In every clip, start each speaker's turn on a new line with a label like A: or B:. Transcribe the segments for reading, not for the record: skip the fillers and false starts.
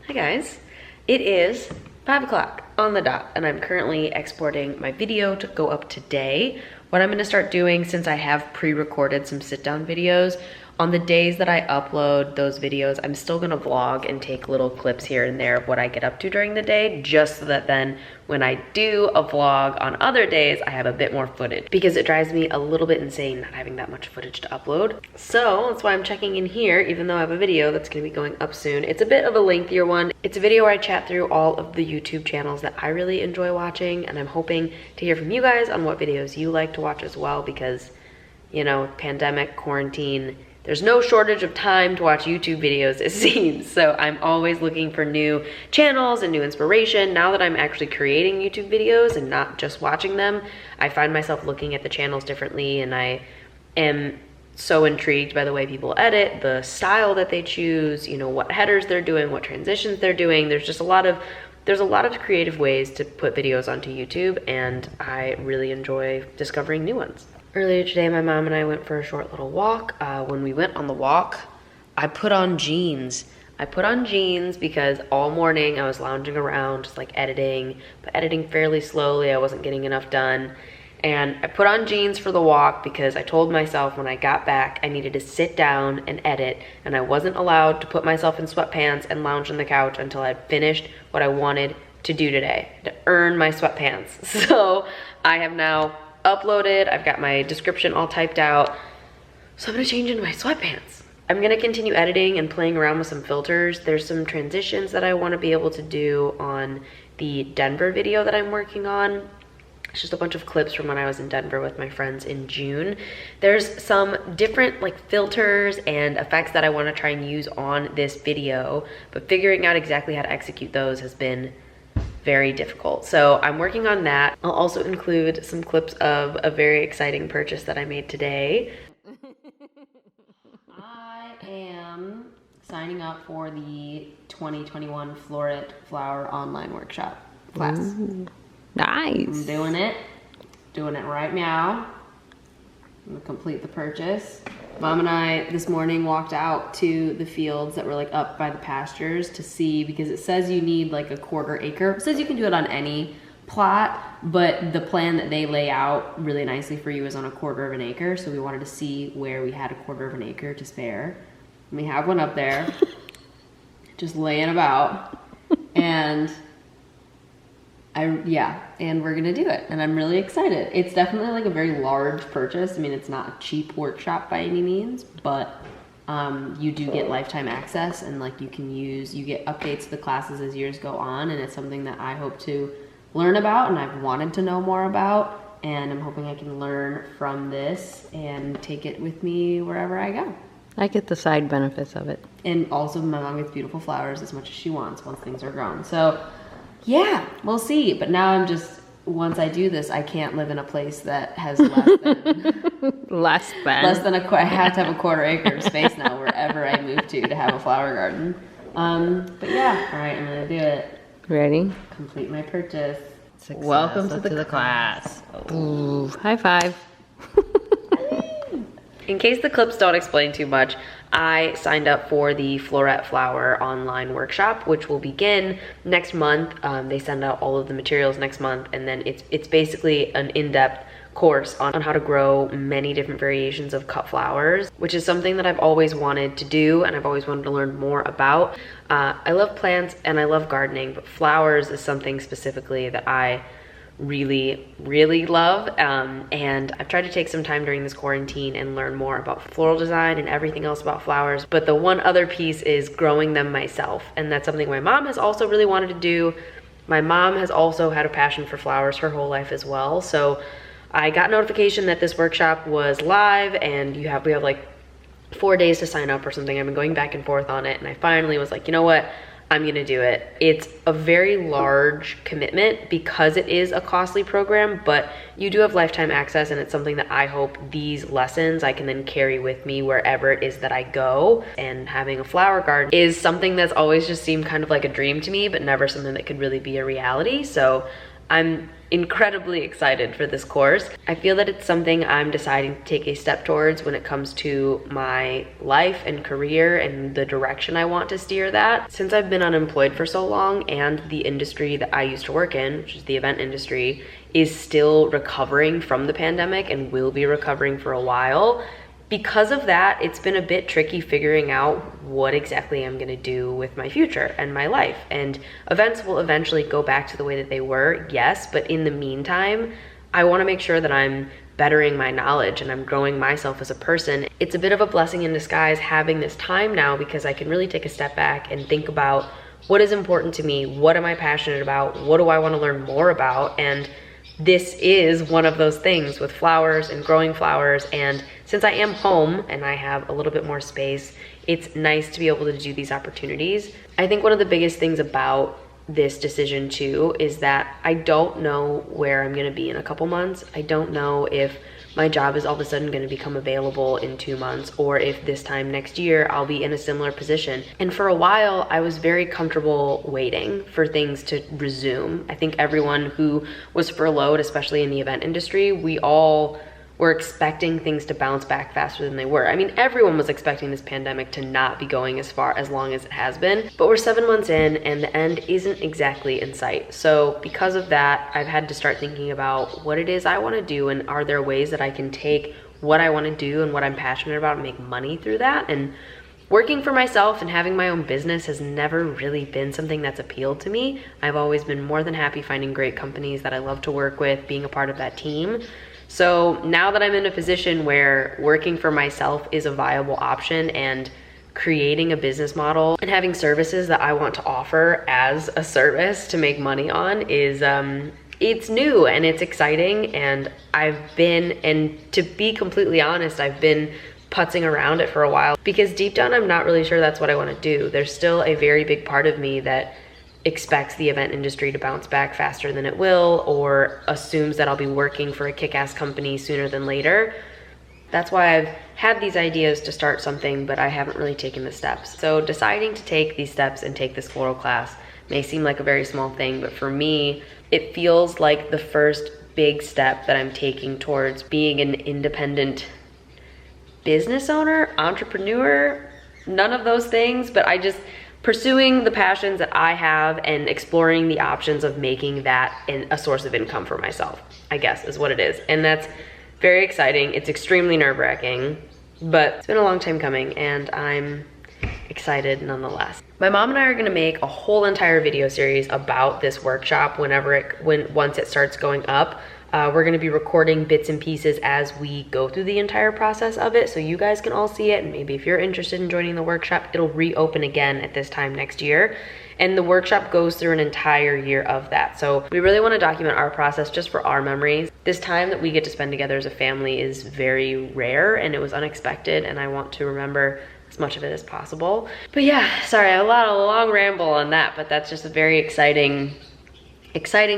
A: Hi guys, it is 5 o'clock on the dot and I'm currently exporting my video to go up today. What I'm gonna start doing, since I have pre-recorded some sit-down videos, on the days that I upload those videos, I'm still gonna vlog and take little clips here and there of what I get up to during the day, just so that then when I do a vlog on other days, I have a bit more footage, because it drives me a little bit insane not having that much footage to upload. So that's why I'm checking in here, even though I have a video that's gonna be going up soon. It's a bit of a lengthier one. It's a video where I chat through all of the YouTube channels that I really enjoy watching, and I'm hoping to hear from you guys on what videos you like to watch as well, because, you know, pandemic, quarantine, there's no shortage of time to watch YouTube videos, it seems. So I'm always looking for new channels and new inspiration. Now that I'm actually creating YouTube videos and not just watching them, I find myself looking at the channels differently, and I am so intrigued by the way people edit, the style that they choose, you know, what headers they're doing, what transitions they're doing. There's just a lot of creative ways to put videos onto YouTube, and I really enjoy discovering new ones. Earlier today, my mom and I went for a short little walk. When we went on the walk, I put on jeans. I put on jeans because all morning I was lounging around, just like editing, but editing fairly slowly. I wasn't getting enough done. And I put on jeans for the walk because I told myself when I got back, I needed to sit down and edit, and I wasn't allowed to put myself in sweatpants and lounge on the couch until I'd finished what I wanted to do today, to earn my sweatpants. So I have now uploaded, I've got my description all typed out, so I'm gonna change into my sweatpants. I'm gonna continue editing and playing around with some filters. There's some transitions that I wanna be able to do on the Denver video that I'm working on. It's just a bunch of clips from when I was in Denver with my friends in June. There's some different like filters and effects that I wanna try and use on this video, but figuring out exactly how to execute those has been very difficult. So I'm working on that. I'll also include some clips of a very exciting purchase that I made today. I am signing up for the 2021 Flower online workshop class.
B: Ooh, nice.
A: I'm doing it right now. I'm gonna complete the purchase. Mom and I this morning walked out to the fields that were like up by the pastures to see, because it says you need like a 1/4 acre. It says you can do it on any plot, but the plan that they lay out really nicely for you is on a 1/4 acre. So we wanted to see where we had a 1/4 acre to spare. And we have one up there, just laying about, and and we're gonna do it, and I'm really excited. It's definitely like a very large purchase. I mean, it's not a cheap workshop by any means, but you do get lifetime access, and like you get updates to the classes as years go on, and it's something that I hope to learn about and I've wanted to know more about, and I'm hoping I can learn from this and take it with me wherever I go.
B: I get the side benefits of it.
A: And also my mom gets beautiful flowers as much as she wants once things are grown. So yeah, we'll see. But now I'm just, once I do this, I can't live in a place that has less than I have to have a 1/4 acre of space now wherever I move to have a flower garden. But yeah, all right, I'm gonna do it.
B: Ready?
A: Complete my purchase.
B: Success. Welcome to the class. Ooh, high five.
A: In case the clips don't explain too much, I signed up for the Flower online workshop, which will begin next month. They send out all of the materials next month, and then it's basically an in-depth course on how to grow many different variations of cut flowers, which is something that I've always wanted to do and I've always wanted to learn more about. I love plants and I love gardening, but flowers is something specifically that I really love, and I've tried to take some time during this quarantine and learn more about floral design and everything else about flowers, but the one other piece is growing them myself, and that's something my mom has also really wanted to do. My mom has also had a passion for flowers her whole life as well, so I got notification that this workshop was live, and we have like 4 days to sign up or something. I've been going back and forth on it, and I finally was like, you know what, I'm gonna do it. It's a very large commitment because it is a costly program, but you do have lifetime access, and it's something that I hope these lessons I can then carry with me wherever it is that I go. And having a flower garden is something that's always just seemed kind of like a dream to me, but never something that could really be a reality. So I'm incredibly excited for this course. I feel that it's something I'm deciding to take a step towards when it comes to my life and career and the direction I want to steer that. Since I've been unemployed for so long and the industry that I used to work in, which is the event industry, is still recovering from the pandemic and will be recovering for a while, because of that, it's been a bit tricky figuring out what exactly I'm gonna do with my future and my life. And events will eventually go back to the way that they were, yes, but in the meantime, I wanna make sure that I'm bettering my knowledge and I'm growing myself as a person. It's a bit of a blessing in disguise having this time now because I can really take a step back and think about what is important to me, what am I passionate about, what do I wanna learn more about, and this is one of those things with flowers and growing flowers. And since I am home and I have a little bit more space, it's nice to be able to do these opportunities. I think one of the biggest things about this decision too is that I don't know where I'm gonna be in a couple months. I don't know if my job is all of a sudden gonna become available in 2 months, or if this time next year I'll be in a similar position. And for a while, I was very comfortable waiting for things to resume. I think everyone who was furloughed, especially in the event industry, we all were expecting things to bounce back faster than they were. I mean, everyone was expecting this pandemic to not be going as long as it has been, but we're 7 months in and the end isn't exactly in sight. So because of that, I've had to start thinking about what it is I wanna do and are there ways that I can take what I wanna do and what I'm passionate about and make money through that. And working for myself and having my own business has never really been something that's appealed to me. I've always been more than happy finding great companies that I love to work with, being a part of that team. So now that I'm in a position where working for myself is a viable option and creating a business model and having services that I want to offer as a service to make money on is, it's new and it's exciting. And and to be completely honest, I've been putzing around it for a while because deep down, I'm not really sure that's what I want to do. There's still a very big part of me that expects the event industry to bounce back faster than it will, or assumes that I'll be working for a kick-ass company sooner than later. That's why I've had these ideas to start something, but I haven't really taken the steps. So deciding to take these steps and take this floral class may seem like a very small thing, but for me, it feels like the first big step that I'm taking towards being an independent business owner, entrepreneur, none of those things, but pursuing the passions that I have and exploring the options of making that a source of income for myself, I guess is what it is. And that's very exciting. It's extremely nerve-wracking, but it's been a long time coming and I'm excited nonetheless. My mom and I are gonna make a whole entire video series about this workshop once it starts going up. We're gonna be recording bits and pieces as we go through the entire process of it so you guys can all see it, and maybe if you're interested in joining the workshop, it'll reopen again at this time next year. And the workshop goes through an entire year of that. So we really wanna document our process just for our memories. This time that we get to spend together as a family is very rare and it was unexpected, and I want to remember as much of it as possible. But yeah, sorry, a long ramble on that, but that's just a very exciting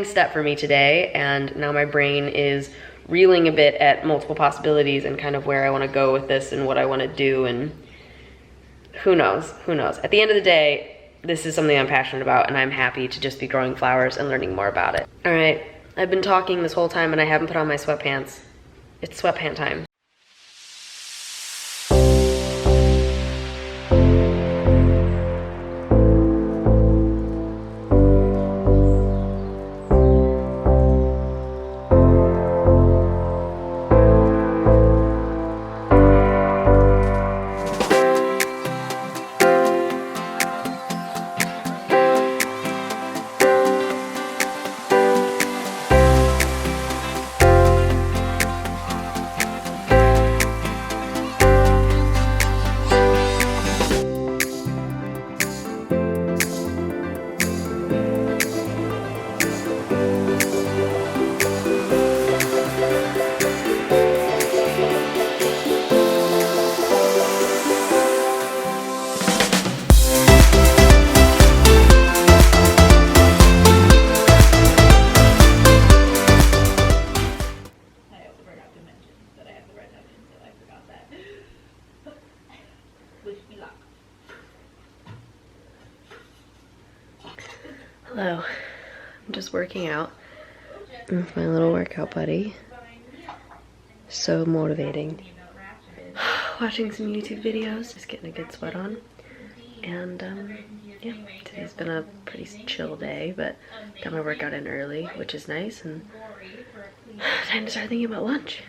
A: step for me today, and now my brain is reeling a bit at multiple possibilities and kind of where I want to go with this and what I want to do, and who knows. At the end of the day, this is something I'm passionate about and I'm happy to just be growing flowers and learning more about it. All right, I've been talking this whole time and I haven't put on my sweatpants. It's sweatpant time. Hello, I'm just working out. With my little workout buddy. So motivating. Watching some YouTube videos, just getting a good sweat on. And yeah, today's been a pretty chill day, but got my workout in early, which is nice, and time to start thinking about lunch.